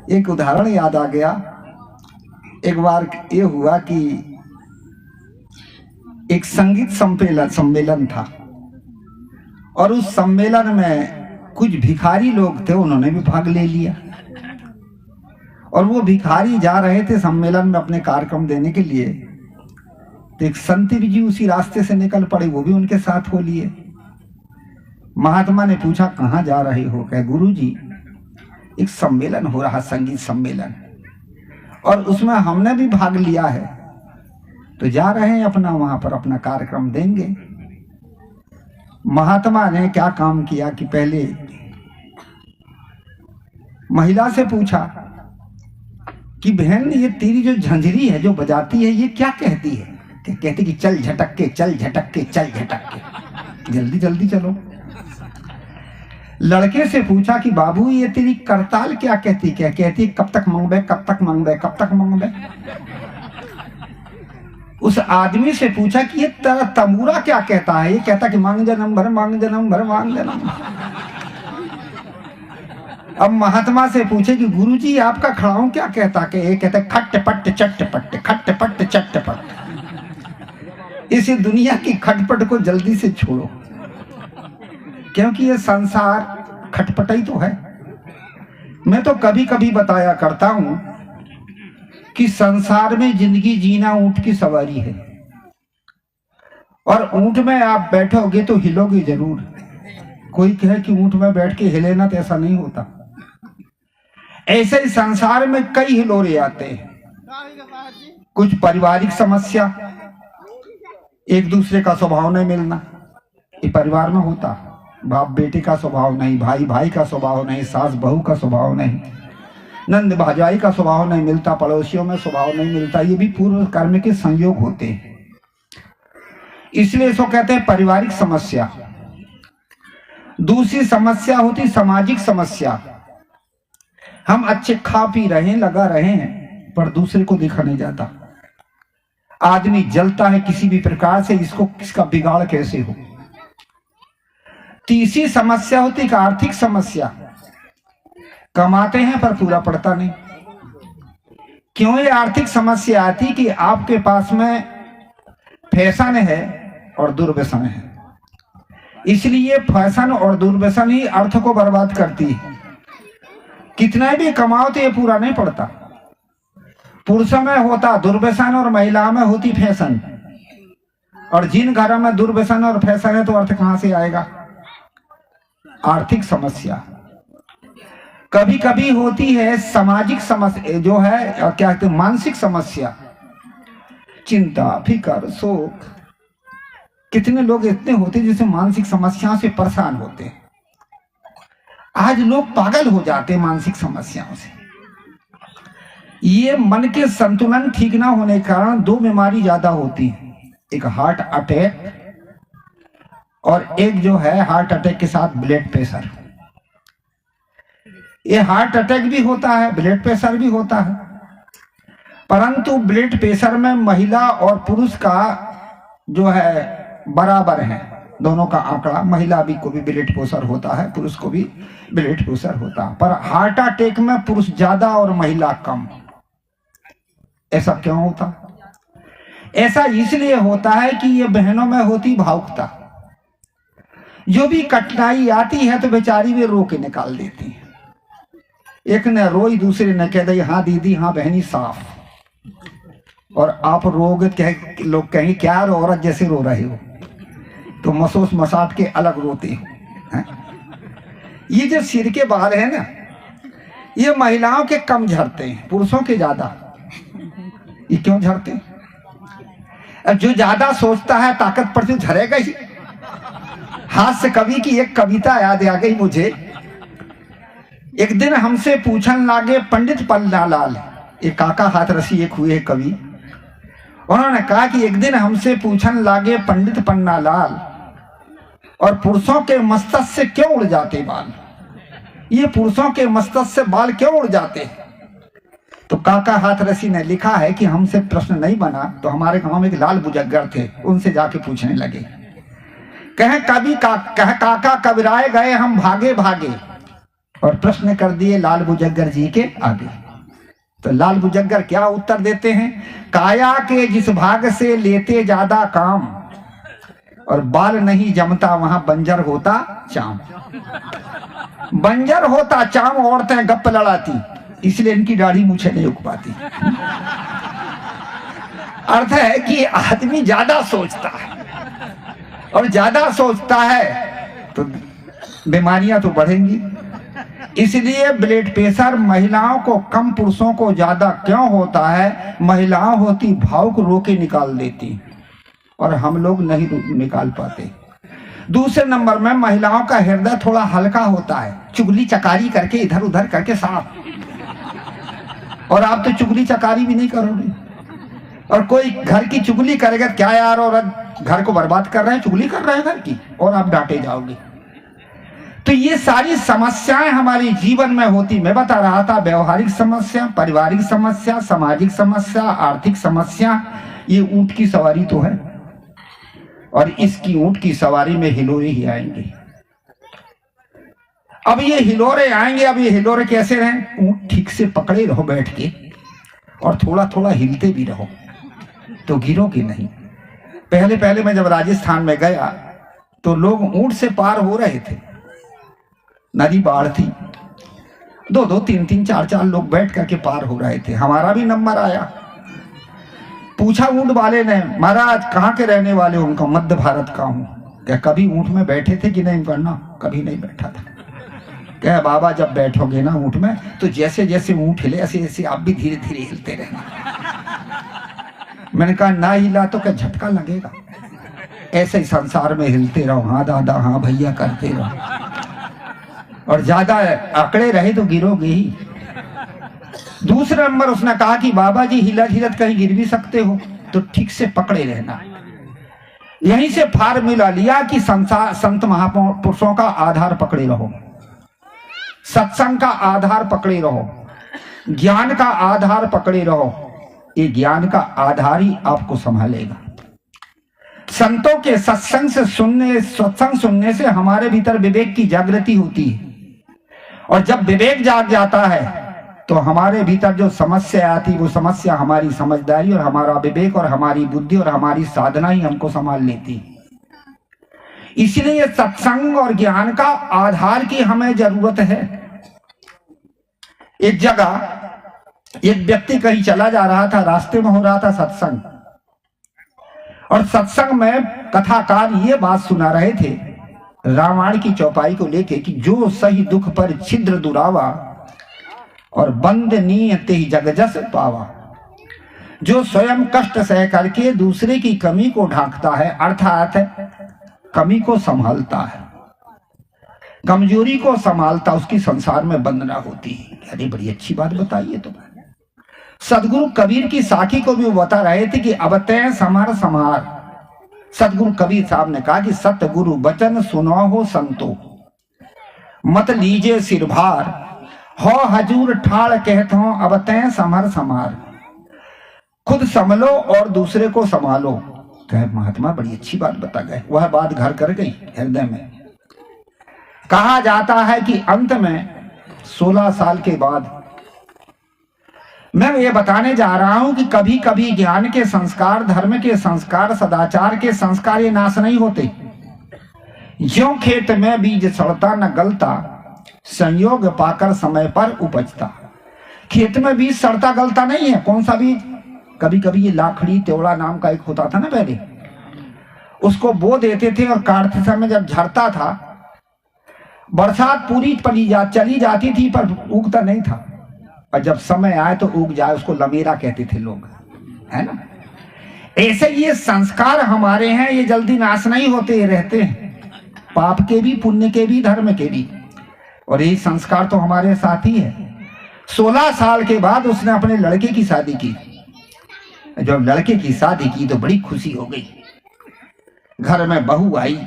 एक उदाहरण याद आ गया। एक बार ये हुआ कि एक संगीत सम्मेलन था और उस सम्मेलन में कुछ भिखारी लोग थे, उन्होंने भी भाग ले लिया। और वो भिखारी जा रहे थे सम्मेलन में अपने कार्यक्रम देने के लिए, तो एक संत जी उसी रास्ते से निकल पड़े, वो भी उनके साथ हो लिए। महात्मा ने पूछा कहाँ जा रहे हो? कहे गुरु जी एक सम्मेलन हो रहा, संगीत सम्मेलन, और उसमें हमने भी भाग लिया है, तो जा रहे हैं अपना वहां पर अपना कार्यक्रम देंगे। महात्मा ने क्या काम किया कि पहले महिला से पूछा कि बहन ये तेरी जो झंझरी है जो बजाती है ये क्या कहती है? कहती कि चल झटक के, चल झटक के, चल झटक के, जल्दी जल्दी चलो। लड़के से पूछा कि बाबू ये तेरी करताल क्या कहती? क्या कहती? कब तक मंगबे, कब तक मंगबे, कब तक मंगबे। उस आदमी से पूछा कि ये तेरा तंबूरा क्या कहता है? ये कहता कि मांग जन्म भर, मांग जन्म भर, मांग जन्म भर। अब महात्मा से पूछे कि गुरुजी आपका खड़ाऊं क्या कहता? कि ये कहता खट्ट पट्ट चट्ट पट्ट, खट्ट पट्ट चट्ट पट्ट। इसी दुनिया की खटपट को जल्दी से छोड़ो, क्योंकि ये संसार खटपटाई तो है। मैं तो कभी कभी बताया करता हूं कि संसार में जिंदगी जीना ऊंट की सवारी है, और ऊंट में आप बैठोगे तो हिलोगे जरूर। कोई कहे कि ऊंट में बैठ के हिले ना, तो ऐसा नहीं होता। ऐसे ही संसार में कई हिलोरे आते हैं। कुछ पारिवारिक समस्या, एक दूसरे का स्वभाव नहीं मिलना, ये परिवार में होता। बाप बेटे का स्वभाव नहीं, भाई भाई का स्वभाव नहीं, सास बहू का स्वभाव नहीं, नंद भाजाई का स्वभाव नहीं मिलता, पड़ोसियों में स्वभाव नहीं मिलता। ये भी पूर्व कर्म के संयोग होते हैं, इसलिए इसको कहते हैं पारिवारिक समस्या। दूसरी समस्या होती सामाजिक समस्या। हम अच्छे खा पी रहे हैं, लगा रहे हैं, पर दूसरे को देखा नहीं जाता। आदमी जलता है किसी भी प्रकार से, इसको किसका बिगाड़ कैसे हो। तीसरी समस्या होती है आर्थिक समस्या। कमाते हैं पर पूरा पड़ता नहीं। क्यों ये आर्थिक समस्या आती कि आपके पास में फैशन है और दुर्व्यसन है, इसलिए फैशन और दुर्व्यसन ही अर्थ को बर्बाद करती है। कितना भी कमाओ तो ये पूरा नहीं पड़ता। पुरुषों में होता दुर्व्यसन और महिलाओं में होती फैशन, और जिन घरों में दुर्व्यसन और फैशन है तो अर्थ कहां से आएगा? आर्थिक समस्या। कभी कभी होती है सामाजिक समस्या, जो है क्या कहते हैं, मानसिक समस्या, चिंता, फिकर, शोक। कितने लोग इतने होते हैं जिसे मानसिक समस्याओं से परेशान होते हैं। आज लोग पागल हो जाते हैं मानसिक समस्याओं से। ये मन के संतुलन ठीक ना होने के कारण दो बीमारी ज्यादा होती है, एक हार्ट अटैक और एक जो है हार्ट अटैक के साथ ब्लड प्रेशर। ये हार्ट अटैक भी होता है, ब्लड प्रेशर भी होता है, परंतु ब्लड प्रेशर में महिला और पुरुष का जो है बराबर है, दोनों का आंकड़ा। महिला भी को भी ब्लड प्रेशर होता है, पुरुष को भी ब्लड प्रेशर होता है, पर हार्ट अटैक में पुरुष ज्यादा और महिला कम। ऐसा क्यों होता? ऐसा इसलिए होता है कि ये बहनों में होती भावुकता। जो भी कठिनाई आती है तो बेचारी भी रो के निकाल देती है। एक ने रोई, दूसरे ने कह दी हाँ दीदी, हाँ बहनी साफ। और आप रोगे तो लोग कहेंगे क्या औरत जैसे रो रहे हो, तो मसोस मसाट के अलग रोते हो। ये जो सिर के बाल है ना, ये महिलाओं के कम झड़ते हैं, पुरुषों के ज्यादा। ये क्यों झड़ते हैं? अब जो ज्यादा सोचता है ताकत पर तो झड़ेगा ही। हास्य कवि की एक कविता याद आ गई मुझे। एक दिन हमसे पूछन लागे पंडित पन्नालाल, एक काका हाथरसी एक हुए कवि, उन्होंने कहा कि एक दिन हमसे पूछन लागे पंडित पन्नालाल, और पुरुषों के मस्तक से क्यों उड़ जाते बाल? ये पुरुषों के मस्तक से बाल क्यों उड़ जाते? तो काका हाथरसी ने लिखा है कि हमसे प्रश्न नहीं बना तो हमारे गांव में एक लाल बुजग्गर थे, उनसे जाके पूछने लगे। कहे काका कबराए गए हम भागे भागे, और प्रश्न कर दिए लाल बुजग्गर जी के आगे। तो लाल बुजग्गर क्या उत्तर देते हैं? काया के जिस भाग से लेते ज्यादा काम, और बाल नहीं जमता वहां बंजर होता चाम। बंजर होता चाम, औरतें गप्प लड़ाती, इसलिए इनकी दाढ़ी मूछें नहीं उग पाती। अर्थ है कि आदमी ज्यादा सोचता है, और ज्यादा सोचता है तो बीमारियां तो बढ़ेंगी। इसलिए ब्लड प्रेशर महिलाओं को कम, पुरुषों को ज्यादा क्यों होता है? महिलाओं होती भाव को रोके निकाल देती, और हम लोग नहीं निकाल पाते। दूसरे नंबर में महिलाओं का हृदय थोड़ा हल्का होता है, चुगली चकारी करके इधर उधर करके साफ। और आप तो चुगली चकारी भी नहीं करोगे, और कोई घर की चुगली करेगा, क्या यार औरत घर को बर्बाद कर रहे हैं, चुगली कर रहे हैं घर की, और आप डांटे जाओगे। तो ये सारी समस्याएं हमारे जीवन में होती। मैं बता रहा था, व्यवहारिक समस्या, पारिवारिक समस्या, सामाजिक समस्या, आर्थिक समस्या। ये ऊंट की सवारी तो है, और इसकी ऊंट की सवारी में हिलोरे ही आएंगे। अब ये हिलोरे आएंगे। अब ये हिलोरे कैसे रहें? ऊंट ठीक से पकड़े रहो बैठ के, और थोड़ा थोड़ा हिलते भी रहो, तो गिरोगे नहीं। पहले पहले मैं जब राजस्थान में गया तो लोग ऊंट से पार हो रहे थे, नदी बाढ़ थी, 2-2, 3-3, 4-4 लोग बैठ करके पार हो रहे थे। हमारा भी नंबर आया। पूछा ऊंट वाले ने, महाराज कहाँ के रहने वाले हो? उनका मध्य भारत का हूं। क्या कभी ऊंट में बैठे थे कि नहीं? करना कभी नहीं बैठा था। क्या बाबा, जब बैठोगे ना ऊंट में, तो जैसे जैसे ऊंट हिले ऐसे ऐसे आप भी धीरे धीरे हिलते रहना। मैंने कहा ना हिला तो क्या झटका लगेगा? ऐसे ही संसार में हिलते रहो, हाँ दादा हाँ भैया करते रहो, और ज्यादा अकड़े रहे तो गिरोगे ही। दूसरा नंबर उसने कहा कि बाबा जी हिलत हिलत कहीं गिर भी सकते हो, तो ठीक से पकड़े रहना। यहीं से फार्मूला लिया कि संत महापुरुषों का आधार पकड़े रहो, सत्संग का आधार पकड़े रहो, ज्ञान का आधार पकड़े रहो। ये ज्ञान का आधार ही आपको संभालेगा। संतों के सत्संग सुनने से हमारे भीतर विवेक की जागृति होती है, और जब विवेक जाग जाता है तो हमारे भीतर जो समस्या आती, वो समस्या हमारी समझदारी और हमारा विवेक और हमारी बुद्धि और हमारी साधना ही हमको संभाल लेती। इसलिए सत्संग और ज्ञान का आधार की हमें जरूरत है। एक जगह एक व्यक्ति कहीं चला जा रहा था, रास्ते में हो रहा था सत्संग, और सत्संग में कथाकार ये बात सुना रहे थे रामायण की चौपाई को लेके कि जो सही दुख पर छिद्र दुरावा, और बंद नियत ही जगजस पावा। जो स्वयं कष्ट सह करके दूसरे की कमी को ढांकता है, अर्थात कमी को संभालता है, कमजोरी को संभालता, उसकी संसार में बंधना होती है। अरे बड़ी अच्छी बात बताइए। तो सदगुरु कबीर की साखी को भी वो बता रहे थे कि अबते समर समार। सदगुरु कबीर साहब ने कहा कि सतगुरु वचन सुनो हो संतो, मत लीजिए सिर भार, हो हजूर ठाड़ कहते हो अबते समर समार। खुद संभलो और दूसरे को संभालो। कहे महात्मा बड़ी अच्छी बात बता गए। वह बात घर कर गई हृदय में। कहा जाता है कि अंत में 16 साल के बाद मैं ये बताने जा रहा हूं कि कभी कभी ज्ञान के संस्कार, धर्म के संस्कार, सदाचार के संस्कार ये नाश नहीं होते। ज्यों खेत में बीज सड़ता न गलता, संयोग पाकर समय पर उपजता। खेत में बीज सड़ता गलता नहीं है। कौन सा बीज? कभी कभी ये लाखड़ी त्योड़ा नाम का एक होता था ना पहले, उसको बो देते थे, और काटते समय जब झड़ता था, बरसात पूरी चली जाती थी पर उगता नहीं था, और जब समय आए तो उग जाए, उसको लमेरा कहते थे लोग, है ना। ऐसे ये संस्कार हमारे हैं, ये जल्दी नाश नहीं होते, ये रहते हैं, पाप के भी, पुण्य के भी, धर्म के भी। और ये संस्कार तो हमारे साथ ही है। 16 साल के बाद उसने अपने लड़के की शादी की। जब लड़के की शादी की तो बड़ी खुशी हो गई। घर में बहू आई,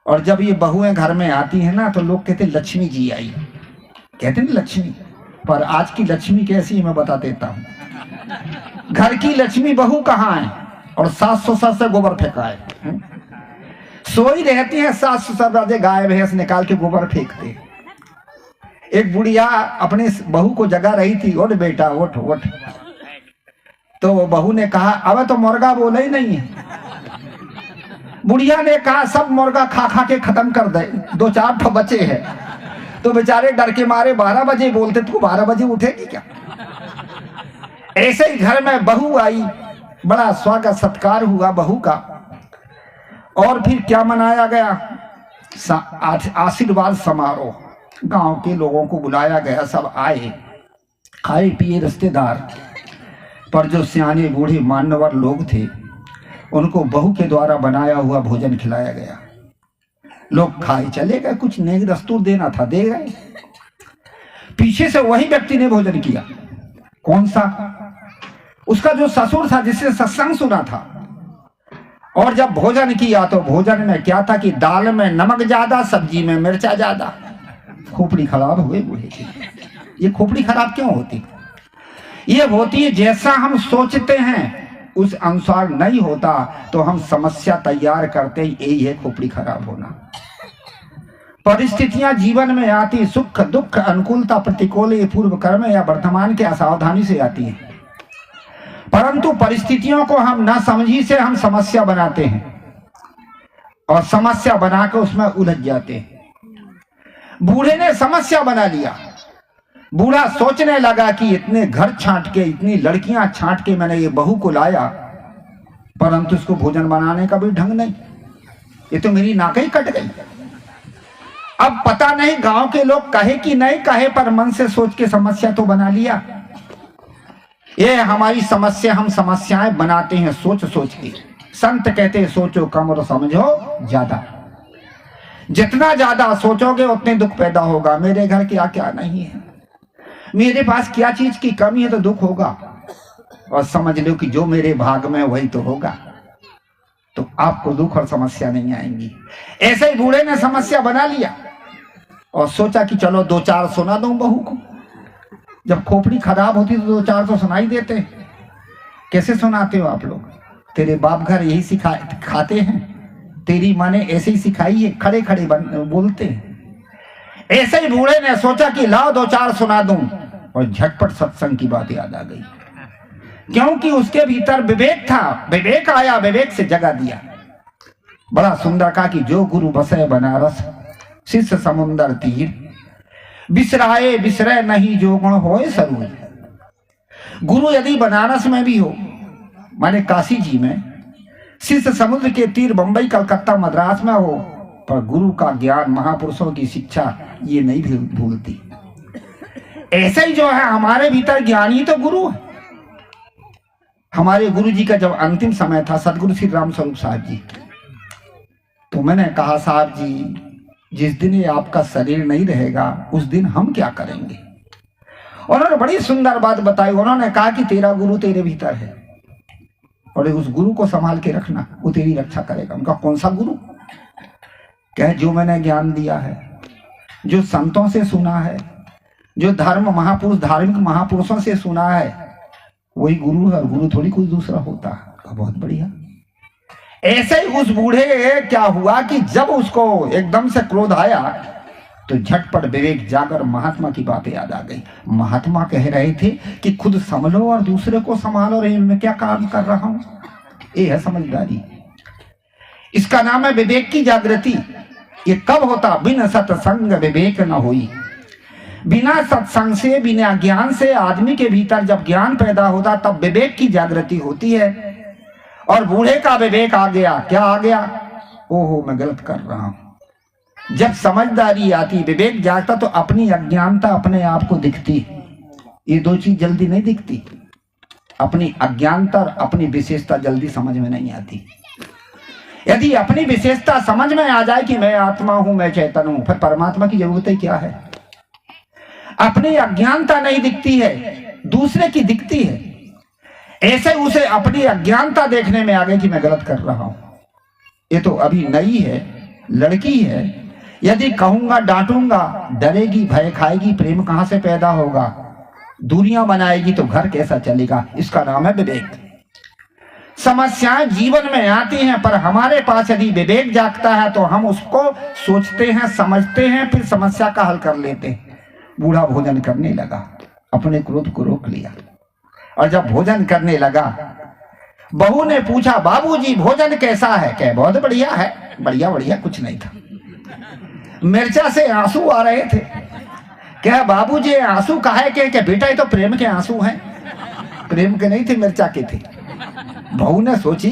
और जब ये बहुएं घर में आती है ना तो लोग कहते लक्ष्मी जी आई, कहते ना लक्ष्मी। पर आज की लक्ष्मी कैसी है मैं बता देता हूं। घर की लक्ष्मी बहू कहाँ है, और सास ससुर से गोबर फेंकाए, सोई रहती है सास ससुर, गाय भैंस निकाल के गोबर फेंकते। एक बुढ़िया अपने बहू को जगा रही थी, उठ बेटा उठ उठ। तो वो बहू ने कहा अब तो मुर्गा बोले ही नहीं है। बुढ़िया ने कहा सब मुर्गा खा खा के खत्म कर दे, 2-4 तो बचे हैं। तो बेचारे डर के मारे 12 बजे बोलते, तू 12 बजे उठेगी क्या? ऐसे ही घर में बहू आई, बड़ा स्वागत सत्कार हुआ बहू का। और फिर क्या मनाया गया? आशीर्वाद समारोह। गांव के लोगों को बुलाया गया, सब आए, खाए पिए रिश्तेदार। पर जो सियाने बूढ़े मान्यवर लोग थे उनको बहू के द्वारा बनाया हुआ भोजन खिलाया गया। लोग खाए चले गए, कुछ नेक दस्तूर देना था दे गए। पीछे से वही व्यक्ति ने भोजन किया। कौन सा? उसका जो ससुर था जिससे सत्संग सुना था। और जब भोजन किया तो भोजन में क्या था कि दाल में नमक ज्यादा, सब्जी में मिर्चा ज्यादा। खोपड़ी खराब हुए बूढ़े की। ये खोपड़ी खराब क्यों होती? ये होती है जैसा हम सोचते हैं उस अनुसार नहीं होता तो हम समस्या तैयार करते ही, यही है खोपड़ी खराब होना। परिस्थितियां जीवन में आती, सुख दुख अनुकूलता प्रतिकूल, ये पूर्व कर्म या वर्तमान के असावधानी से आती है। परंतु परिस्थितियों को हम ना समझी से हम समस्या बनाते हैं और समस्या बनाकर उसमें उलझ जाते हैं। बूढ़े ने समस्या बना लिया। बूढ़ा सोचने लगा कि इतने घर छांट के, इतनी लड़कियां छांट के मैंने ये बहू को लाया, परंतु इसको भोजन बनाने का भी ढंग नहीं। ये तो मेरी नाक ही कट गई। अब पता नहीं गांव के लोग कहे कि नहीं कहे, पर मन से सोच के समस्या तो बना लिया। ये हमारी समस्या, हम समस्याएं बनाते हैं सोच सोच के। संत कहते हैं सोचो कम और समझो ज्यादा। जितना ज्यादा सोचोगे उतने दुख पैदा होगा। मेरे घर क्या क्या नहीं है, मेरे पास क्या चीज की कमी है, तो दुख होगा। और समझ लो कि जो मेरे भाग में वही तो होगा, तो आपको दुख और समस्या नहीं आएंगी। ऐसे ही बूढ़े ने समस्या बना लिया और सोचा कि चलो 2-4 सुना दूं बहू को। जब खोपड़ी खराब होती तो 2-4 तो सुनाई देते। कैसे सुनाते हो आप लोग? तेरे बाप घर यही खाते हैं, तेरी माँ ने ऐसे ही सिखाई है, खड़े खड़े बोलते हैं। ऐसे ही बूढ़े ने सोचा कि लाओ 2-4 सुना दूं, और झटपट सत्संग की बात याद आ गई। क्योंकि उसके भीतर विवेक था। विवेक आया, विवेक से जगा दिया। बड़ा सुंदर कहा कि जो गुरु बसे बनारस, शिष्य समुंदर तीर, बिसराए बिसरे नहीं जो गुण होए सरूर। गुरु यदि बनारस में भी हो, माने काशी जी में, शिष्य समुद्र के तीर बंबई कलकत्ता मद्रास में हो, पर गुरु का ज्ञान, महापुरुषों की शिक्षा ये नहीं भूलती। ऐसे ही जो है हमारे भीतर ज्ञानी तो गुरु है। हमारे गुरु जी का जब अंतिम समय था, सदगुरु श्री राम स्वरूप साहब जी, तो मैंने कहा साहब जी जिस दिन ये आपका शरीर नहीं रहेगा उस दिन हम क्या करेंगे? उन्होंने बड़ी सुंदर बात बताई। उन्होंने कहा कि तेरा गुरु तेरे भीतर है और उस गुरु को संभाल के रखना, वो तेरी रक्षा करेगा। उनका कौन सा गुरु? क्या जो मैंने ज्ञान दिया है, जो संतों से सुना है, जो धर्म महापुरुष, धार्मिक महापुरुषों से सुना है, वही गुरु है। गुरु थोड़ी कोई दूसरा होता है। बहुत बढ़िया। ऐसे ही उस बूढ़े क्या हुआ कि जब उसको एकदम से क्रोध आया तो झटपट विवेक जाकर महात्मा की बातें याद आ गई। महात्मा कह रहे थे कि खुद संभलो और दूसरे को संभालो। रे मैं क्या काम कर रहा हूं? ये है समझदारी। इसका नाम है विवेक की जागृति। ये कब होता? बिना सत्संग विवेक न हुई। बिना सत्संग से, बिना ज्ञान से आदमी के भीतर जब ज्ञान पैदा होता तब विवेक की जागृति होती है। और बूढ़े का विवेक आ गया। क्या आ गया? ओहो मैं गलत कर रहा हूं। जब समझदारी आती, विवेक जागता, तो अपनी अज्ञानता अपने आप को दिखती। ये दो चीज जल्दी नहीं दिखती। अपनी अज्ञानता और अपनी विशेषता जल्दी समझ में नहीं आती। यदि अपनी विशेषता समझ में आ जाए कि मैं आत्मा हूं, मैं चैतन्य हूं, फिर परमात्मा की जरूरत ही क्या है? अपनी अज्ञानता नहीं दिखती है, दूसरे की दिखती है। ऐसे उसे अपनी अज्ञानता देखने में आ गई कि मैं गलत कर रहा हूं। ये तो अभी नई है, लड़की है। यदि कहूंगा, डांटूंगा, डरेगी, भय खाएगी, प्रेम कहां से पैदा होगा? दूरियां बनाएगी तो घर कैसा चलेगा? इसका नाम है विवेक। समस्याएं जीवन में आती हैं, पर हमारे पास यदि विवेक जागता है तो हम उसको सोचते हैं, समझते हैं, फिर समस्या का हल कर लेते हैं। बूढ़ा भोजन करने लगा, अपने क्रोध को रोक लिया, और जब भोजन करने लगा बहू ने पूछा, बाबूजी भोजन कैसा है? कहे बहुत बढ़िया है। बढ़िया बढ़िया कुछ नहीं था, मिर्चा से आंसू आ रहे थे। क्या बाबूजी आंसू काहे के? बेटा ये तो प्रेम के आंसू हैं। प्रेम के नहीं थे, मिर्चा के थे। बहू ने सोची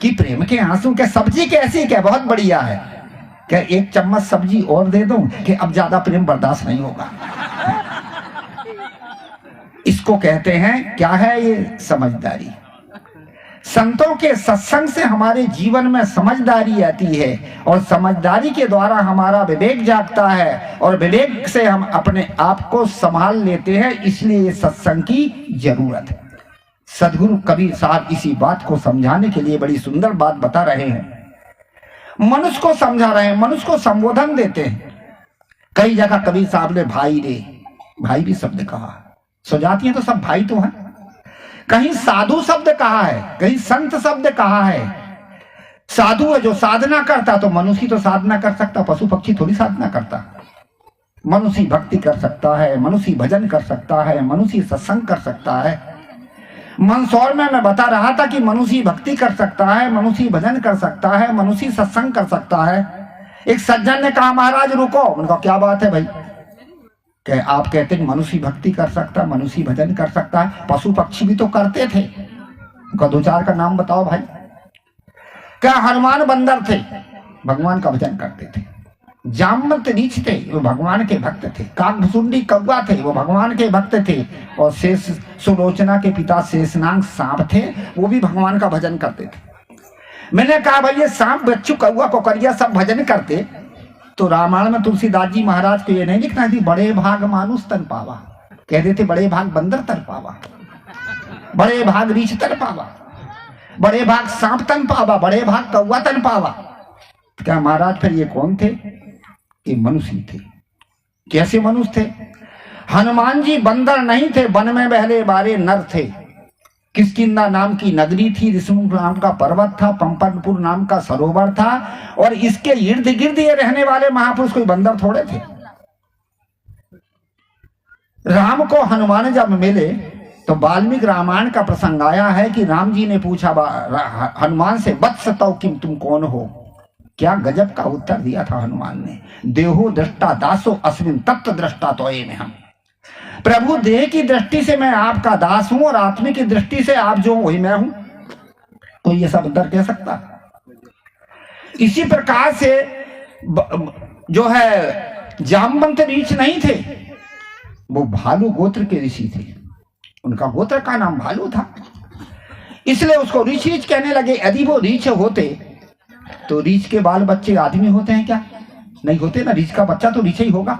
कि प्रेम के आंसू के, सब्जी कैसी? क्या बहुत बढ़िया है। क्या एक चम्मच सब्जी और दे दूं? कि अब ज्यादा प्रेम बर्दाश्त नहीं होगा। इसको कहते हैं क्या है ये? समझदारी। संतों के सत्संग से हमारे जीवन में समझदारी आती है, और समझदारी के द्वारा हमारा विवेक जागता है, और विवेक से हम अपने आप को संभाल लेते हैं। इसलिए ये सत्संग की जरूरत है। सदगुरु कबीर साहब इसी बात को समझाने के लिए बड़ी सुंदर बात बता रहे हैं। मनुष्य को समझा रहे हैं, मनुष्य को संबोधन देते हैं। कई जगह कबीर साहब ने भाई रे, भाई भी शब्द कहा। सुजाती है तो सब भाई तो हैं। कहीं साधु शब्द कहा है, कहीं संत शब्द कहा है। साधु है जो साधना करता, तो मनुष्य तो साधना कर सकता, पशु पक्षी थोड़ी साधना करता। मनुष्य भक्ति कर सकता है, मनुष्य भजन कर सकता है, मनुष्य सत्संग कर सकता है। मंदसौर में मैं बता रहा था कि मनुष्य भक्ति कर सकता है, मनुष्य भजन कर सकता है, मनुष्य सत्संग कर सकता है। एक सज्जन ने कहा, महाराज रुको। उनका क्या बात है भाई? क्या आप कहते हैं मनुष्य भक्ति कर सकता, मनुष्य भजन कर सकता है, पशु पक्षी भी तो करते थे। उनका दो चार का नाम बताओ भाई। क्या हनुमान बंदर थे, भगवान का भजन करते थे। जामवंत रीछ थे, वो भगवान के भक्त थे। काकभुसुंडी कौवा थे, वो भगवान के भक्त थे। और शेष सुलोचना के पिता शेषनाग सांप थे, वो भी भगवान का भजन करते थे। मैंने कहा भाई ये सांप, बच्चू, कौवा, कोकरिया सब भजन करते, तो रामायण में तुलसीदास जी महाराज को ये नहीं लिखना थी बड़े भाग मानुष तन पावा। कह देते बड़े भाग बंदर तर पावा, बड़े भाग रीछ तर पावा, बड़े भाग सांप तन पावा, बड़े भाग कौवा तन पावा। क्या महाराज फिर ये कौन थे? ये मनुष्य थे। कैसे मनुष्य थे? हनुमान जी बंदर नहीं थे, वन में बहले बारे नर थे। किष्किंधा नाम की नगरी थी, ऋषमुख नाम का पर्वत था, पंपनपुर नाम का सरोवर था, और इसके इर्द गिर्द ये रहने वाले महापुरुष कोई बंदर थोड़े थे। राम को हनुमान जब मिले तो वाल्मीकि रामायण का प्रसंग आया है कि राम जी ने पूछा हनुमान से, वत्स तौ किम, तुम कौन हो? क्या गजब का उत्तर दिया था हनुमान ने। देहो दृष्टा दासो अस्मिन तत्व दृष्टा तो में हम। प्रभु देह की दृष्टि से मैं आपका दास हूं, और आत्मिक की दृष्टि से आप जो वही मैं हूं। तो ये सब अंदर कह सकता। इसी प्रकार से जो है जामवंत ऋषि नहीं थे, वो भालू गोत्र के ऋषि थे। उनका गोत्र का नाम भालू था, इसलिए उसको ऋषि कहने लगे। यदि वो ऋष होते तो ऋष के बाल बच्चे आदमी होते हैं क्या? नहीं होते ना, ऋष का बच्चा तो ऋषि ही होगा।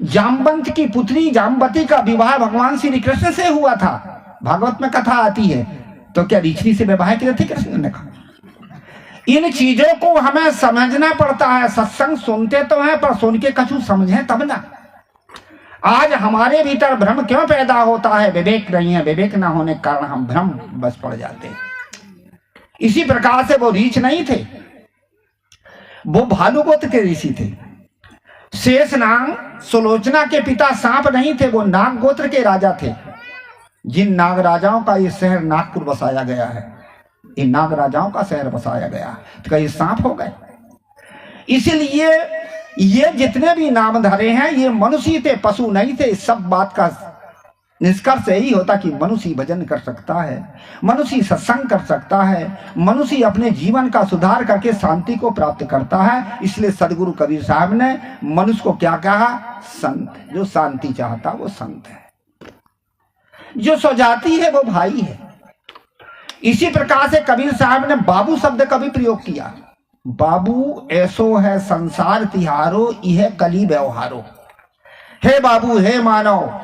जामवंत की पुत्री जामवती का विवाह भगवान श्री कृष्ण से हुआ था, भागवत में कथा आती है। तो क्या ऋषि से विवाह किए थे कृष्ण ने? कहा इन चीजों को हमें समझना पड़ता है। सत्संग सुनते तो हैं, पर सुन के कछु समझें तब ना। आज हमारे भीतर भ्रम क्यों पैदा होता है? विवेक नहीं है। विवेक ना होने के कारण हम भ्रम बस पड़ जाते हैं। इसी प्रकार से वो ऋषि नहीं थे, वो भालू गोत्र के ऋषि थे। शेषनाग सुलोचना के पिता सांप नहीं थे, वो नाग गोत्र के राजा थे। जिन नाग राजाओं का ये शहर नागपुर बसाया गया है, इन नाग राजाओं का शहर बसाया गया, तो क्या ये सांप हो गए? इसलिए ये जितने भी नाम धरे हैं ये मनुष्य थे, पशु नहीं थे। इस सब बात का निष्कर्ष यही होता कि मनुष्य भजन कर सकता है, मनुष्य सत्संग कर सकता है, मनुष्य अपने जीवन का सुधार करके शांति को प्राप्त करता है। इसलिए सदगुरु कबीर साहब ने मनुष्य को क्या कहा? संत। जो शांति चाहता वो संत है, जो स्वजाति है वो भाई है। इसी प्रकार से कबीर साहब ने बाबू शब्द का भी प्रयोग किया। बाबू ऐसो है संसार तिहारो, यह कली व्यवहारो। हे बाबू, हे मानव,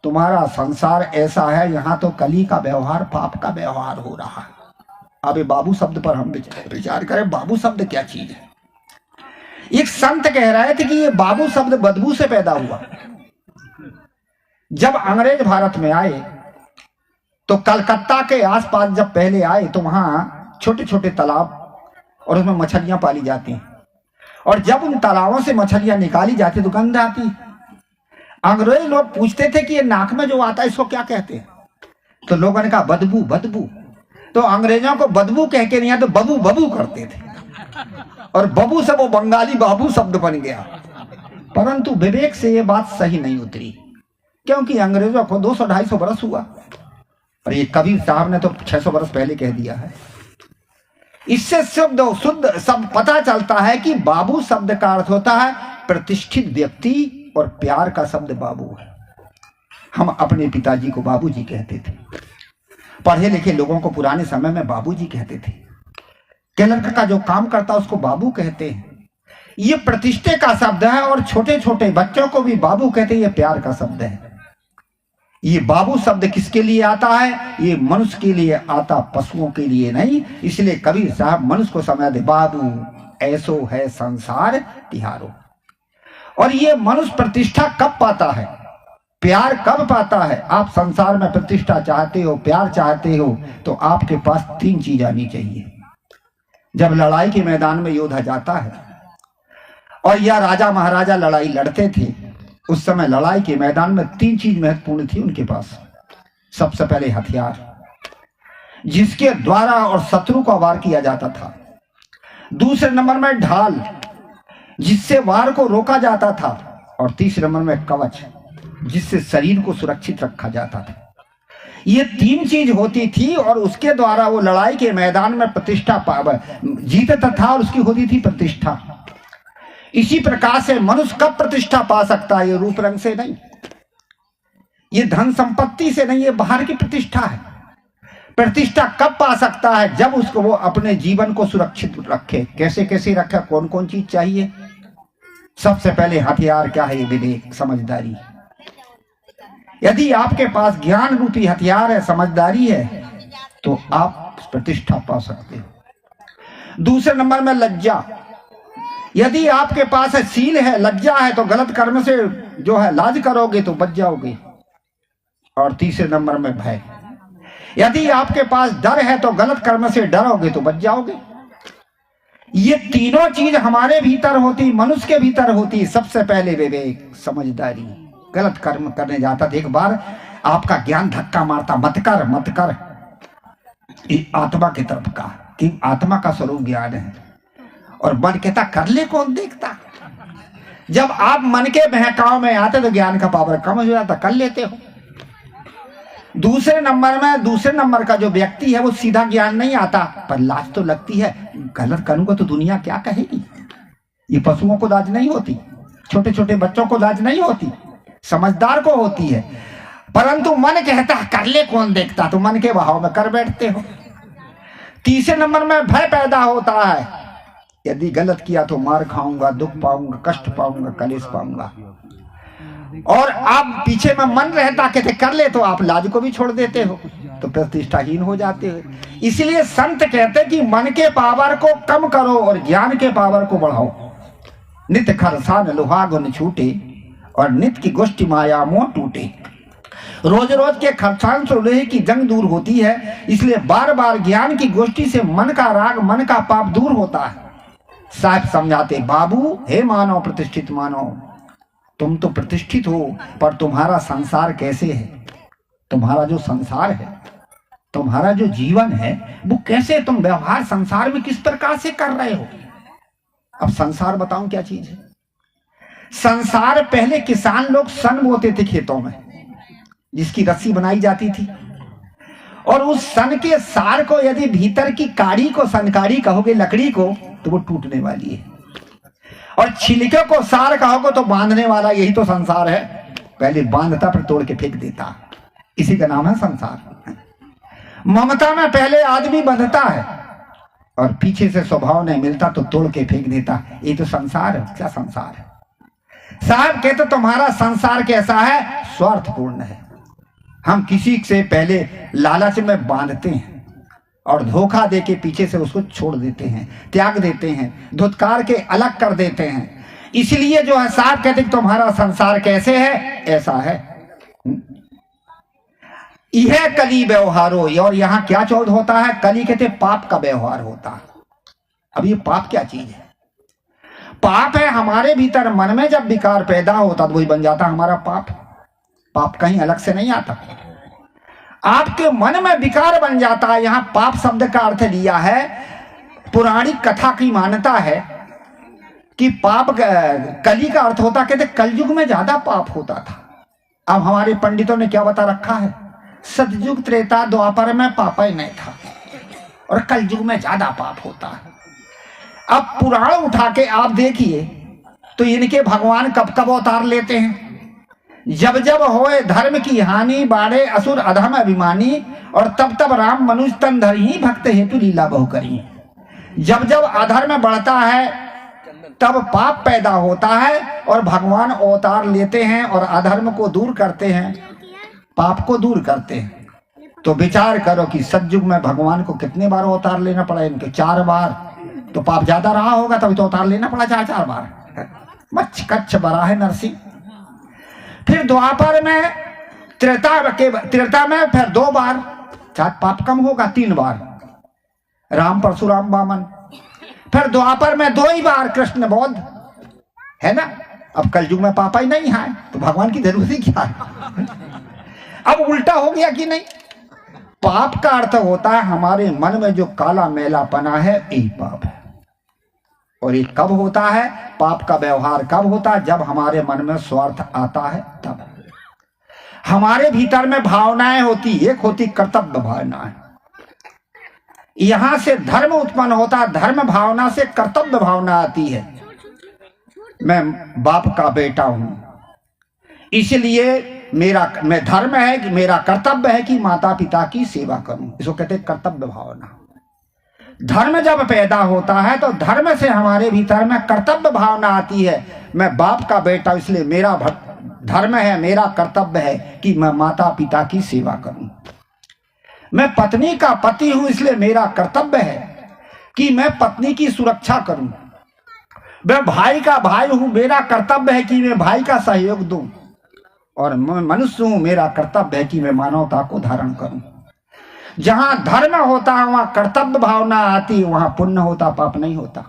तुम्हारा संसार ऐसा है, यहां तो कली का व्यवहार, पाप का व्यवहार हो रहा है। अब बाबू शब्द पर हम विचार करें, बाबू शब्द क्या चीज है? एक संत कह रहे थे कि ये बाबू शब्द बदबू से पैदा हुआ। जब अंग्रेज भारत में आए तो कलकत्ता के आसपास जब पहले आए तो वहां छोटे छोटे तालाब और उसमें मछलियां पाली जाती हैं, और जब उन तालाबों से मछलियां निकाली जाती तो गंध आती। अंग्रेज लोग पूछते थे कि ये नाक में जो आता है इसको क्या कहते हैं, तो लोगों ने कहा बदबू बदबू। तो अंग्रेजों को बदबू कह के नहीं आया तो बबू बबू करते थे, और बबू से वो बंगाली बाबू शब्द बन गया। परंतु विवेक से ये बात सही नहीं उतरी, क्योंकि अंग्रेजों को 200-250 बरस हुआ, और ये कबीर साहब ने तो 600 बरस पहले कह दिया है। इससे शुद्ध सब पता चलता है कि बाबू शब्द का अर्थ होता है प्रतिष्ठित व्यक्ति, और प्यार का शब्द बाबू है। हम अपने पिताजी को बाबूजी कहते थे, पढ़े लिखे लोगों को पुराने समय में बाबूजी कहते थे, क्लर्क का जो काम करता उसको बाबू कहते हैं। ये प्रतिष्ठे का शब्द है, और छोटे छोटे बच्चों को भी बाबू कहते हैं, ये प्यार का शब्द है। ये बाबू शब्द किसके लिए आता है? ये मनुष्य के लिए आता, पशुओं के लिए नहीं। इसलिए कबीर साहब मनुष्य को समझा दे, बाबू ऐसो है संसार तिहारो। और ये मनुष्य प्रतिष्ठा कब पाता है, प्यार कब पाता है? आप संसार में प्रतिष्ठा चाहते हो, प्यार चाहते हो, तो आपके पास 3 चीज आनी चाहिए। जब लड़ाई के मैदान में योद्धा जाता है, और या राजा महाराजा लड़ाई लड़ते थे, उस समय लड़ाई के मैदान में 3 चीज महत्वपूर्ण थी उनके पास। सबसे पहले हथियार, जिसके द्वारा और शत्रु को वार किया जाता था। दूसरे नंबर में ढाल, जिससे वार को रोका जाता था। और तीसरे नंबर में कवच, जिससे शरीर को सुरक्षित रखा जाता था। ये 3 चीज होती थी, और उसके द्वारा वो लड़ाई के मैदान में प्रतिष्ठा जीतता था, और उसकी होती थी प्रतिष्ठा। इसी प्रकार से मनुष्य कब प्रतिष्ठा पा सकता है? ये रूप रंग से नहीं, ये धन संपत्ति से नहीं, ये बाहर की प्रतिष्ठा है। प्रतिष्ठा कब पा सकता है? जब उसको वो अपने जीवन को सुरक्षित रखे। कैसे कैसे रखे, कौन कौन चीज चाहिए? सबसे पहले हथियार क्या है? विवेक, समझदारी। यदि आपके पास ज्ञान रूपी हथियार है, समझदारी है, तो आप प्रतिष्ठा पा सकते हो। दूसरे नंबर में लज्जा, यदि आपके पास है शील है, लज्जा है, तो गलत कर्म से जो है लाज करोगे तो बच जाओगे। और तीसरे नंबर में भय, यदि आपके पास डर है तो गलत कर्म से डरोगे तो बच जाओगे। ये तीनों चीज हमारे भीतर होती, मनुष्य के भीतर होती। सबसे पहले विवेक, समझदारी। गलत कर्म करने जाता था, एक बार आपका ज्ञान धक्का मारता, मत कर मत कर, आत्मा की तरफ का, कि आत्मा का स्वरूप ज्ञान है, और मन कहता कर ले, कौन देखता। जब आप मन के बहकाव में आते तो ज्ञान का पावर कम हो जाता, कर लेते हो। दूसरे नंबर का जो व्यक्ति है वो सीधा ज्ञान नहीं आता, पर लाज तो लगती है, गलत करूंगा तो दुनिया क्या कहेगी। ये पशुओं को लाज नहीं होती, छोटे छोटे बच्चों को लाज नहीं होती, समझदार को होती है। परंतु मन कहता कर ले, कौन देखता, तो मन के बहाव में कर बैठते हो। तीसरे नंबर में भय पैदा होता है, यदि गलत किया तो मार खाऊंगा, दुख पाऊंगा, कष्ट पाऊंगा, कलेश पाऊंगा। और आप पीछे में मन रहता कहते कर ले, तो आप लाज को भी छोड़ देते हो, तो प्रतिष्ठाहीन हो जाते हो। इसलिए संत कहते कि मन के पावर को कम करो और ज्ञान के पावर को बढ़ाओ। नित्य खरसान लोहा गुण छूटे, और नित्य की गोष्ठी माया मोह टूटे। रोज रोज के खरसान से लोहे की जंग दूर होती है, इसलिए बार बार ज्ञान की गोष्ठी से मन का राग, मन का पाप दूर होता है। साहब समझाते, बाबू हे मानव, प्रतिष्ठित मानव, तुम तो प्रतिष्ठित हो, पर तुम्हारा संसार कैसे है? तुम्हारा जो संसार है, तुम्हारा जो जीवन है, वो कैसे, तुम व्यवहार संसार में किस प्रकार से कर रहे हो? अब संसार बताऊं क्या चीज है। संसार पहले किसान लोग सन बोते थे खेतों में, जिसकी रस्सी बनाई जाती थी, और उस सन के सार को यदि भीतर की काड़ी को सनकारी कहोगे, लकड़ी को, तो वो टूटने वाली है। और छिलके को सार कहोगे तो बांधने वाला, यही तो संसार है। पहले बांधता फिर तोड़ के फेंक देता, इसी का नाम है संसार। ममता में पहले आदमी बंधता है, और पीछे से स्वभाव नहीं मिलता तो तोड़ के फेंक देता, ये तो संसार है। क्या संसार है? साहब कहते तुम्हारा संसार कैसा है? स्वार्थपूर्ण है। हम किसी से पहले लालच में बांधते हैं, और धोखा दे के पीछे से उसको छोड़ देते हैं, त्याग देते हैं, धुतकार के अलग कर देते हैं। इसलिए जो है साहब कहते तुम्हारा संसार कैसे है? ऐसा है। यह कली व्यवहारो, और यहां क्या चौध होता है? कली कहते पाप का व्यवहार होता है। अब ये पाप क्या चीज है? पाप है हमारे भीतर, मन में जब विकार पैदा होता तो वही बन जाता हमारा पाप। पाप कहीं अलग से नहीं आता, आपके मन में विकार बन जाता है। यहां पाप शब्द का अर्थ लिया है, पुराणिक कथा की मान्यता है कि पाप कली का अर्थ होता, कहते कलयुग में ज्यादा पाप होता था। अब हमारे पंडितों ने क्या बता रखा है, सतयुग त्रेता द्वापर में पाप ही नहीं था और कलयुग में ज्यादा पाप होता है। अब पुराण उठा के आप देखिए तो इनके भगवान कब कब अवतार लेते हैं, जब जब होए धर्म की हानि, बाड़े असुर अधम अभिमानी, और तब तब राम मनुष्य तन धरि भक्त हेतु लीला बहु करी। जब जब अधर्म बढ़ता है तब पाप पैदा होता है और भगवान अवतार लेते हैं और अधर्म को दूर करते हैं, पाप को दूर करते हैं। तो विचार करो कि सतयुग में भगवान को कितने बार अवतार लेना पड़ा, इनके 4 बार। तो पाप ज्यादा रहा होगा तभी तो अवतार लेना पड़ा 4 बार। मच्छ कच्छ बराह नरसिंह। फिर द्वापर में, त्रेता में फिर 2 बार, शायद पाप कम होगा, 3 बार राम परशुराम वामन। फिर द्वापर में 2 ही बार कृष्ण बौद्ध, है ना। अब कलयुग में पापा ही नहीं है तो भगवान की जरूरत ही क्या है। अब उल्टा हो गया कि नहीं। पाप का अर्थ होता है हमारे मन में जो काला मैलापना है, यही पाप है। और ये कब होता है, पाप का व्यवहार कब होता है, जब हमारे मन में स्वार्थ आता है तब। हमारे भीतर में भावनाएं होती, एक होती कर्तव्य भावनाएं, यहां से धर्म उत्पन्न होता है, धर्म भावना से कर्तव्य भावना आती है। मैं बाप का बेटा हूं, इसलिए मैं धर्म है कि मेरा कर्तव्य है कि माता पिता की सेवा करूं, इसको कहते हैं कर्तव्य भावना। धर्म जब पैदा होता है तो धर्म से हमारे भीतर में कर्तव्य भावना आती है। मैं बाप का बेटा, इसलिए मेरा धर्म है, मेरा कर्तव्य है कि मैं माता पिता की सेवा करूं। मैं पत्नी का पति हूं, इसलिए मेरा कर्तव्य है कि मैं पत्नी की सुरक्षा करूं। मैं भाई का भाई हूं, मेरा कर्तव्य है कि मैं भाई का सहयोग दूं। और मैं मनुष्य हूं, मेरा कर्तव्य है कि मैं मानवता को धारण करूं। जहां धर्म होता है वहां कर्तव्य भावना आती, वहां पुण्य होता, पाप नहीं होता।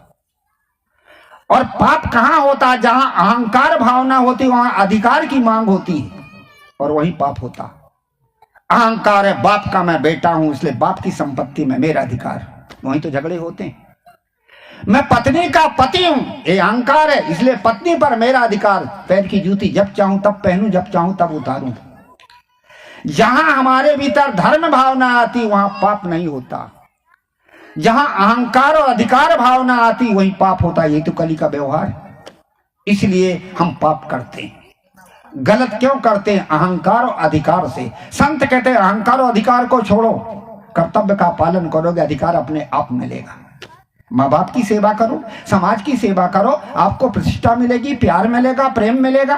और पाप कहां होता, जहां अहंकार भावना होती, वहां अधिकार की मांग होती है और वही पाप होता। अहंकार है, बाप का मैं बेटा हूं, इसलिए बाप की संपत्ति में मेरा अधिकार, वहीं तो झगड़े होते हैं। मैं पत्नी का पति हूं, ये अहंकार है, इसलिए पत्नी पर मेरा अधिकार, पैर की जूती जब चाहूं तब पहनूं, जब चाहूं तब उतारूं। जहां हमारे भीतर धर्म भावना आती वहां पाप नहीं होता, जहां अहंकार और अधिकार भावना आती वहीं पाप होता। ये तो कली का व्यवहार है, इसलिए हम पाप करते हैं। गलत क्यों करते हैं, अहंकार और अधिकार से। संत कहते हैं अहंकार और अधिकार को छोड़ो, कर्तव्य का पालन करोगे, अधिकार अपने आप मिलेगा। माँ बाप की सेवा करो, समाज की सेवा करो, आपको प्रतिष्ठा मिलेगी, प्यार मिलेगा, प्रेम मिलेगा।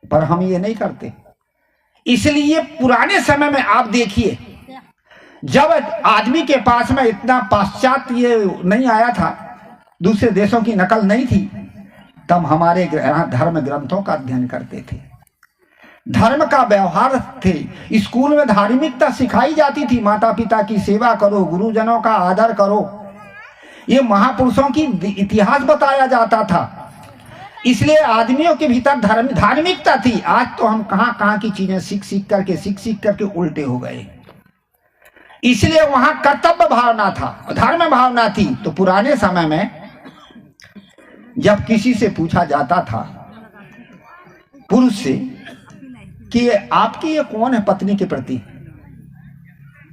पर हम ये नहीं करते। इसलिए पुराने समय में आप देखिए, जब आदमी के पास में इतना पाश्चात्य नहीं आया था, दूसरे देशों की नकल नहीं थी, तब हमारे धर्म ग्रंथों का अध्ययन करते थे, धर्म का व्यवहार थे। स्कूल में धार्मिकता सिखाई जाती थी, माता पिता की सेवा करो, गुरुजनों का आदर करो, ये महापुरुषों की इतिहास बताया जाता था। इसलिए आदमियों के भीतर धार्मिकता थी। आज तो हम कहां की चीजें सीख करके उल्टे हो गए। इसलिए वहां कर्तव्य भावना था, धर्म भावना थी। तो पुराने समय में जब किसी से पूछा जाता था, पुरुष से, कि आपकी ये कौन है पत्नी के प्रति,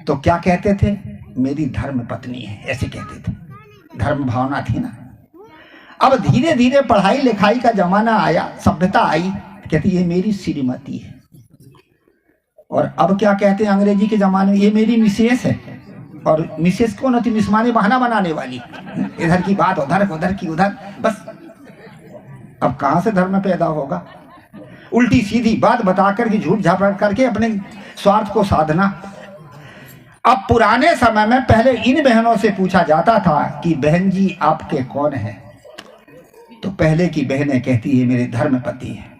तो क्या कहते थे, मेरी धर्म पत्नी है, ऐसे कहते थे। धर्म भावना थी ना। अब धीरे धीरे पढ़ाई लिखाई का जमाना आया, सभ्यता आई, कहती ये मेरी श्रीमती है। और अब क्या कहते हैं अंग्रेजी के जमाने में, ये मेरी मिसेस है। और मिसेस कौन होती, मिसमाने बहाना बनाने वाली, इधर की बात उधर, उधर की उधर, बस। अब कहां से धर्म पैदा होगा, उल्टी सीधी बात बता करके, झूठ झापड़ करके अपने स्वार्थ को साधना। अब पुराने समय में पहले इन बहनों से पूछा जाता था कि बहन जी आपके कौन है, तो पहले की बहनें कहती है मेरे धर्म पति हैं।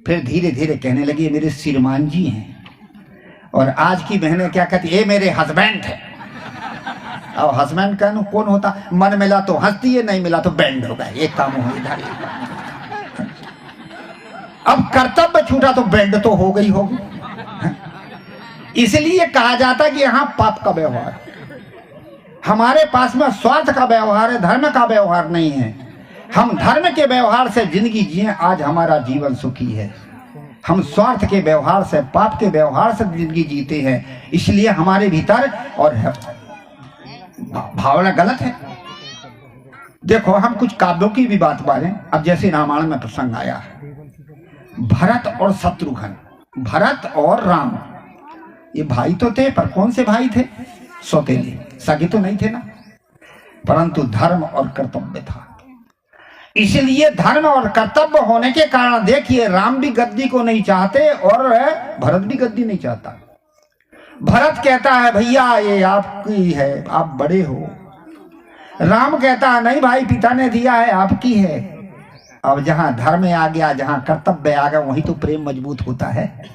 फिर धीरे धीरे कहने लगी मेरे श्रीमान जी हैं। और आज की बहनें क्या कहती है, ये मेरे हस्बैंड है। अब हस्बैंड का कौन होता, मन मिला तो हंसती है, नहीं मिला तो बैंड होगा, एक काम हो इधर। अब कर्तव्य छूटा तो बैंड तो हो गई होगी। इसलिए कहा जाता कि यहां पाप का व्यवहार, हमारे पास में स्वार्थ का व्यवहार है, धर्म का व्यवहार नहीं है। हम धर्म के व्यवहार से जिंदगी जिए, आज हमारा जीवन सुखी है। हम स्वार्थ के व्यवहार से, पाप के व्यवहार से जिंदगी जीते हैं, इसलिए हमारे भीतर और भावना गलत है। देखो, हम कुछ काव्यों की भी बात माने। अब जैसे रामायण में प्रसंग आया, भरत और शत्रुघ्न, भरत और राम, ये भाई तो थे, पर कौन से भाई थे? सौतेले, सगे तो नहीं थे ना। परंतु धर्म और कर्तव्य था। इसलिए धर्म और कर्तव्य होने के कारण देखिए, राम भी गद्दी को नहीं चाहते और भरत भी गद्दी नहीं चाहता। भरत कहता है भैया ये आपकी है, आप बड़े हो। राम कहता है नहीं भाई, पिता ने दिया है, आपकी है। अब जहां धर्म आ गया, जहां कर्तव्य आ गया, वहीं तो प्रेम मजबूत होता है।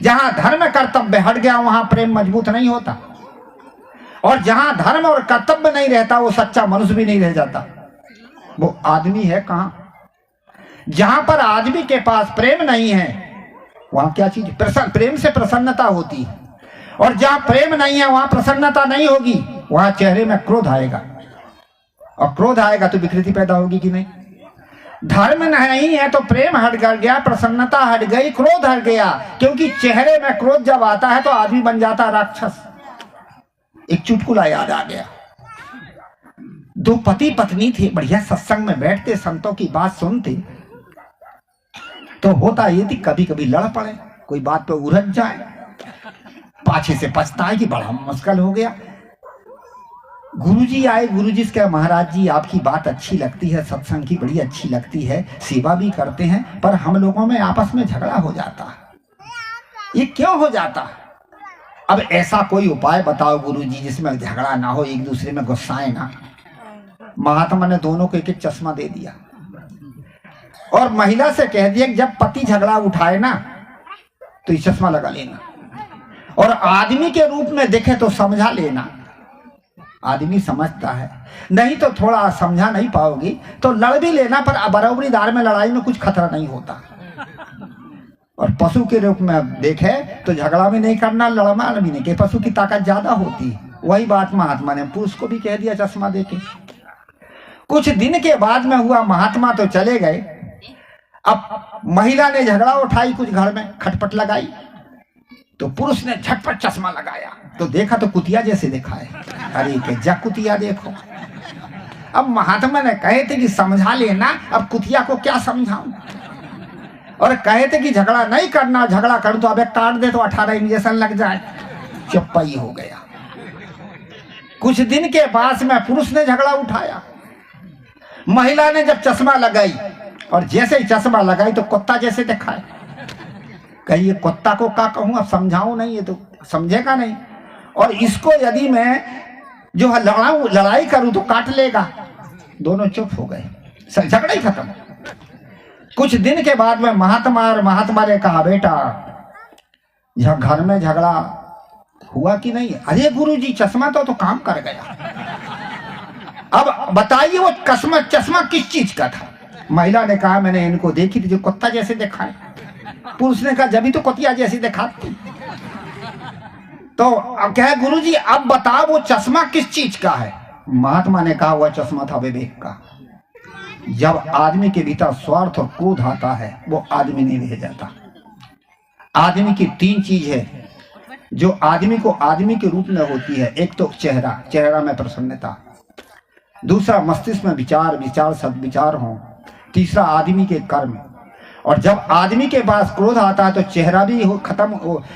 जहां धर्म कर्तव्य हट गया, वहां प्रेम मजबूत नहीं होता। और जहां धर्म और कर्तव्य नहीं रहता, वो सच्चा मनुष्य भी नहीं रह जाता, वो आदमी है कहां। जहां पर आदमी के पास प्रेम नहीं है, वहां क्या चीज? प्रेम से प्रसन्नता होती है। और जहां प्रेम नहीं है, वहां प्रसन्नता नहीं होगी, वहां चेहरे में क्रोध आएगा। और क्रोध आएगा तो विकृति पैदा होगी कि नहीं? धर्म नहीं है तो प्रेम हट गया, प्रसन्नता हट गई, क्रोध हट गया। क्योंकि चेहरे में क्रोध जब आता है तो आदमी बन जाता राक्षस। एक चुटकुला याद आ गया। दो पति पत्नी थे, बढ़िया सत्संग में बैठते, संतों की बात सुनते। तो होता ये थी, कभी कभी लड़ पड़े, कोई बात पे उलझ जाए, पाछे से पछताए कि बड़ा मुश्किल हो गया। गुरुजी आए, गुरुजी से कहा महाराज जी आपकी बात अच्छी लगती है, सत्संग की बड़ी अच्छी लगती है, सेवा भी करते हैं, पर हम लोगों में आपस में झगड़ा हो जाता है, ये क्यों हो जाता? अब ऐसा कोई उपाय बताओ गुरुजी जिसमें झगड़ा ना हो, एक दूसरे में गुस्साए ना। महात्मा ने दोनों को एक एक चश्मा दे दिया और महिला से कह दिया कि जब पति झगड़ा उठाए ना तो ये चश्मा लगा लेना, और आदमी के रूप में दिखे तो समझा लेना। आदमी समझता है, नहीं तो थोड़ा समझा नहीं पाओगी तो लड़ भी लेना, पर बराबरी दार में लड़ाई में कुछ खतरा नहीं होता। और पशु के रूप में देखे तो झगड़ा भी नहीं करना, लड़ना भी नहीं, कि पशु की ताकत ज्यादा होती है। वही बात महात्मा ने पुरुष को भी कह दिया चश्मा देके। कुछ दिन के बाद में हुआ, महात्मा तो चले गए। अब महिला ने झगड़ा उठाई, कुछ घर में खटपट लगाई, तो पुरुष ने झटपट चश्मा लगाया तो देखा तो कुतिया जैसे देखा है। अरे के जा कुतिया देखो। अब महात्मा ने कहे थे कि समझा लेना, अब कुतिया को क्या समझाऊं। और कहे थे कि झगड़ा नहीं करना, झगड़ा करूं तो अब एक काट दे तो 18 इंजेक्शन लग जाए। चप्पाई हो गया। कुछ दिन के पास में पुरुष ने झगड़ा उठाया, महिला ने जब चश्मा लगाई और जैसे ही चश्मा लगाई तो कुत्ता जैसे दिखाए। कहिए कुत्ता को क्या कहूं, अब समझाऊं नहीं, ये तो समझेगा नहीं। और इसको यदि मैं जो लड़ाई करूं तो काट लेगा। दोनों चुप हो गए, झगड़ा ही खत्म। कुछ दिन के बाद में महात्मा ने कहा बेटा घर में झगड़ा हुआ कि नहीं? अरे गुरुजी चश्मा तो काम कर गया। अब बताइए वो चश्मा किस चीज का था? महिला ने कहा मैंने इनको देखी थी जो कुत्ता जैसे दिखाए। पुरुष ने कहा जब भी तो कुतिया जैसी दिखाती। तो अब क्या है गुरुजी, अब बताओ वो चश्मा किस चीज का है? महात्मा ने कहा वह चश्मा था विवेक का। जब आदमी के भीतर स्वार्थ और क्रोध आता है वो आदमी नहीं रह जाता। आदमी की 3 चीज है जो आदमी को आदमी के रूप में होती है। एक तो चेहरा में प्रसन्नता, दूसरा मस्तिष्क में विचार सद्विचार हो, तीसरा आदमी के कर्म। और जब आदमी के पास क्रोध आता है तो चेहरा भी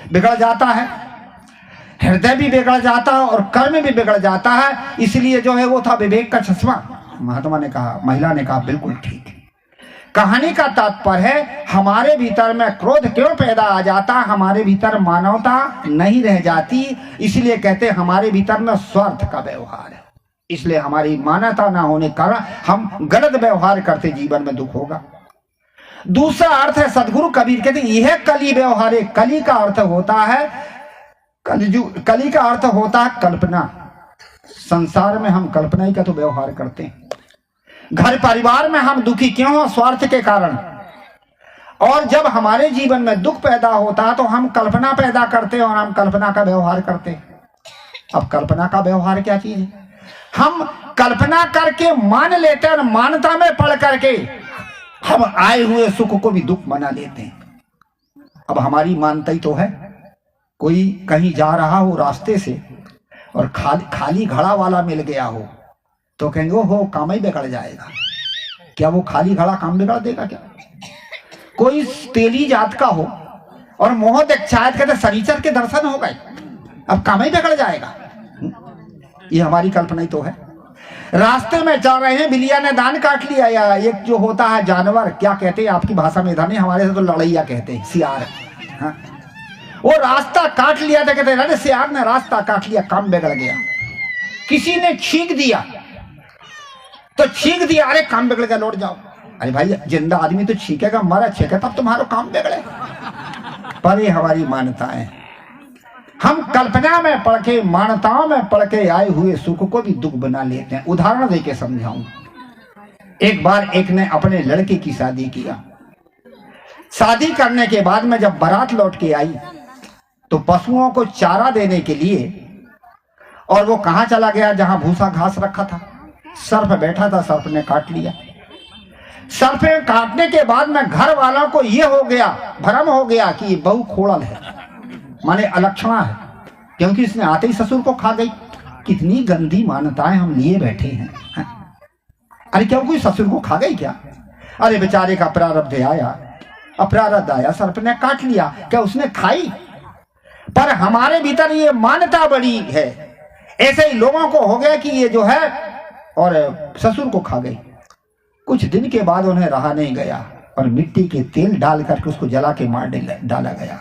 बिगड़ जाता है, हृदय भी बिगड़ जाता है और कर्म भी बिगड़ जाता है। इसलिए जो है वो था विवेक का चश्मा। महात्मा ने कहा, महिला ने कहा बिल्कुल ठीक है। कहानी का तात्पर्य है हमारे भीतर में क्रोध क्यों पैदा आ जाता, हमारे भीतर मानवता नहीं रह जाती। इसलिए कहते हैं हमारे भीतर में स्वार्थ का व्यवहार है, इसलिए हमारी मानवता ना होने के कारण हम गलत व्यवहार करते, जीवन में दुख होगा। दूसरा अर्थ है, सदगुरु कबीर कहते हैं यह कली व्यवहार है। कली का अर्थ होता है कली का अर्थ होता है कल्पना। संसार में हम कल्पना ही का तो व्यवहार करते हैं। घर परिवार में हम दुखी क्यों हो? स्वार्थ के कारण। और जब हमारे जीवन में दुख पैदा होता है तो हम कल्पना पैदा करते हैं और हम कल्पना का व्यवहार करते हैं। अब कल्पना का व्यवहार क्या चीज है? हम कल्पना करके मान लेते हैं और मान्यता में पढ़ करके हम आए हुए सुख को भी दुख बना लेते हैं। अब हमारी मानता ही तो है, कोई कहीं जा रहा हो रास्ते से और खाली घड़ा वाला मिल गया हो तो कहेंगे हो काम ही बिगड़ जाएगा। क्या वो खाली घड़ा काम बिगड़ देगा क्या? कोई तेली जात का हो और मोह दीक्षायत कहते शनिचर के दर्शन हो गए, अब काम ही बिगड़ जाएगा। ये हमारी कल्पना ही तो है। रास्ते में चल रहे हैं, बिल्लिया ने दान काट लिया, या एक जो होता है जानवर, क्या कहते हैं आपकी भाषा में? इधर नहीं, हमारे से तो लड़ैया कहते हैं, सियार। हाँ? वो रास्ता काट लिया था, कहते अरे सियार ने रास्ता काट लिया, काम बिगड़ गया। किसी ने छींक दिया तो छींक दिया, अरे काम बिगड़ गया, लौट जाओ। अरे भाई जिंदा आदमी तो छींकेगा, मरा छींके तब तुम्हारा काम बिगड़े। पर ये हमारी मान्यताएं, हम कल्पना में पढ़ के, मान्यताओं में पढ़ के आए हुए सुख को भी दुख बना लेते हैं। उदाहरण देके समझाऊं। एक बार एक ने अपने लड़के की शादी किया। शादी करने के बाद में जब बारात लौट के आई तो पशुओं को चारा देने के लिए, और वो कहां चला गया? जहां भूसा घास रखा था। सर्प बैठा था, सर्प ने काट लिया। सर्प काटने के बाद में घर वालों को ये हो गया, भ्रम हो गया कि ये बहू खोड़ल है, माने अलक्षणा है, क्योंकि इसने आते ही ससुर को खा गई। कितनी गंदी मान्यताएं हम लिए बैठे हैं। अरे क्यों कोई ससुर को खा गई क्या? अरे बेचारे का प्रारब्ध आया, अपराध आया, सर्प ने काट लिया, क्या उसने खाई? पर हमारे भीतर ये मान्यता बड़ी है। ऐसे ही लोगों को हो गया कि ये जो है और ससुर को खा गई। कुछ दिन के बाद उन्हें रहा नहीं गया और मिट्टी के तेल डाल करके उसको जला के मार डाला गया।